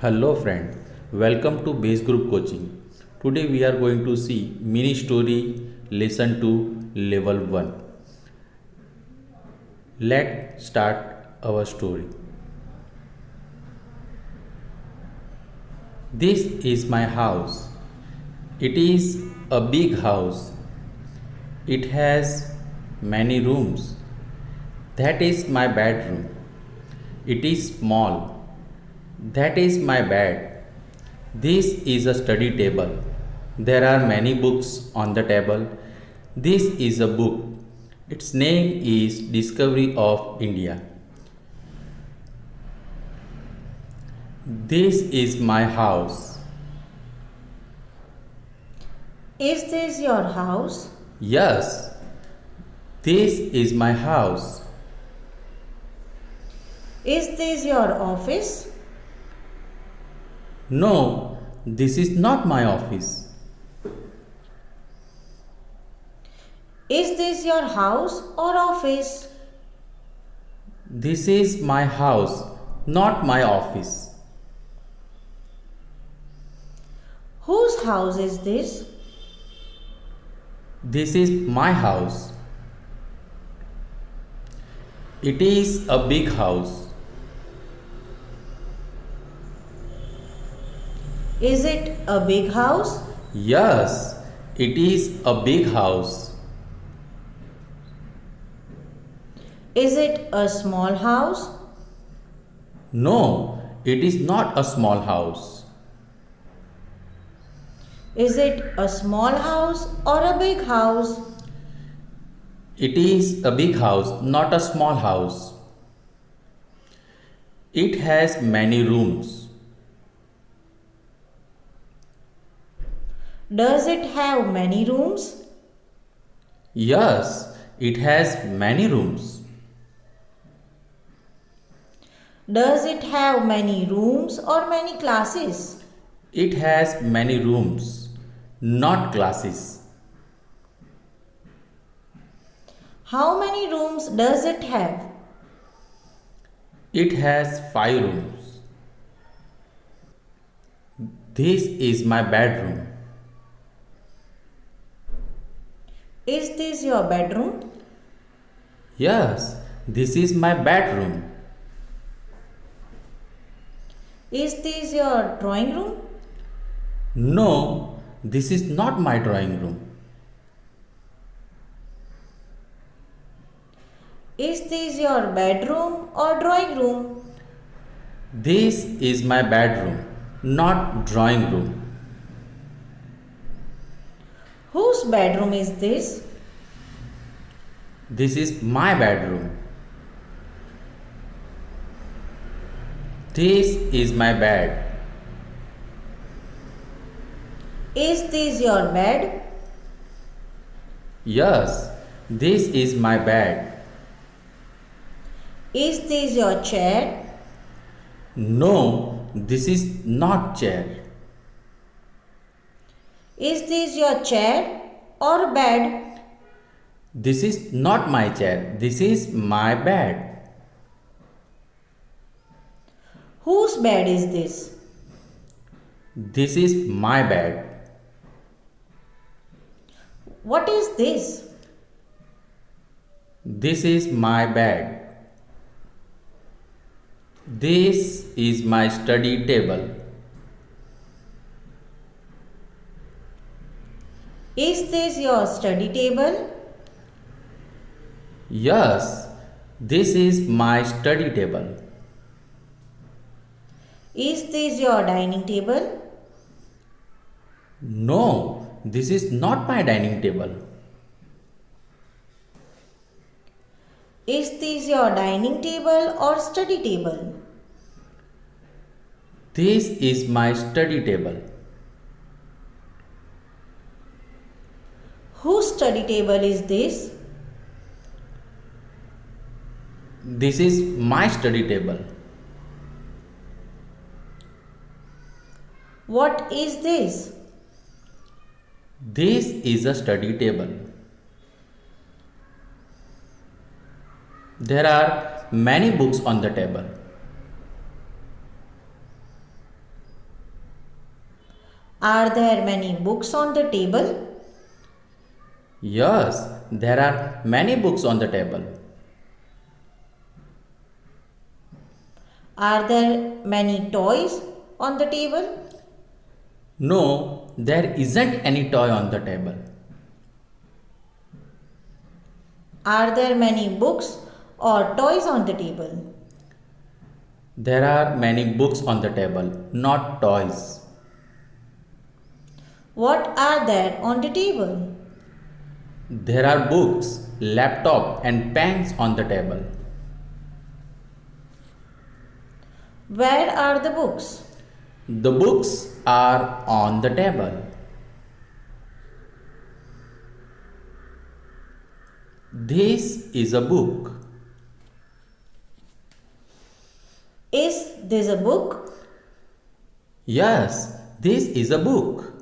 Hello friend, welcome to Base Group Coaching. Today we are going to see mini story lesson 2 level 1. Let's start our story. This is my house. It is a big house. It has many rooms. That is my bedroom. It is small. That is my bed. This is a study table. There are many books on the table. This is a book. Its name is Discovery of India. This is my house. Is this your house? Yes, this is my house. Is this your office? No, this is not my office. Is this your house or office? This is my house, not my office. Whose house is this? This is my house. It is a big house. Is it a big house? Yes, it is a big house. Is it a small house? No, it is not a small house. Is it a small house or a big house? It is a big house, not a small house. It has many rooms. Does it have many rooms? Yes, it has many rooms. Does it have many rooms or many classes? It has many rooms, not classes. How many rooms does it have? It has 5 rooms. This is my bedroom. Is this your bedroom? Yes, this is my bedroom. Is this your drawing room? No, this is not my drawing room. Is this your bedroom or drawing room? This is my bedroom, not drawing room. Whose bedroom is this? This is my bedroom. This is my bed. Is this your bed? Yes, this is my bed. Is this your chair? No, this is not chair. Is this your chair or bed? This is not my chair. This is my bed. Whose bed is this? This is my bed. What is this? This is my bed. This is my study table. Is this your study table? Yes, this is my study table. Is this your dining table? No, this is not my dining table. Is this your dining table or study table? This is my study table. Whose study table is this? This is my study table. What is this? This is a study table. There are many books on the table. Are there many books on the table? Yes, there are many books on the table. Are there many toys on the table? No, there isn't any toy on the table. Are there many books or toys on the table? There are many books on the table, not toys. What are there on the table? There are books, laptop and pens on the table. Where are the books? The books are on the table. This is a book. Is this a book? Yes, this is a book.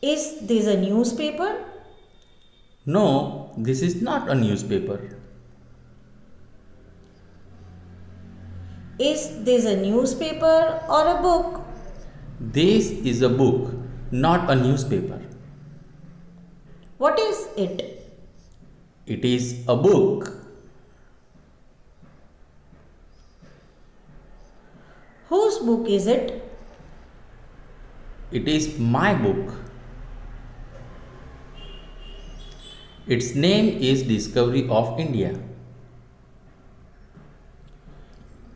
Is this a newspaper? No, this is not a newspaper. Is this a newspaper or a book? This is a book, not a newspaper. What is it? It is a book. Whose book is it? It is my book. Its name is Discovery of India.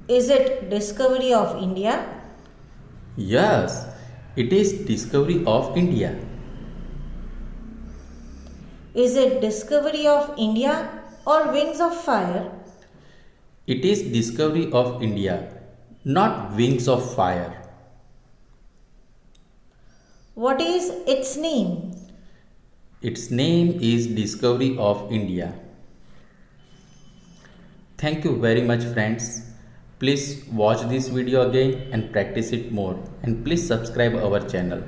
Is it Discovery of India? Yes, it is Discovery of India. Is it Discovery of India or Wings of Fire? It is Discovery of India, not Wings of Fire. What is its name? Its name is Discovery of India. Thank you very much, friends. Please watch this video again and practice it more, and please subscribe our channel.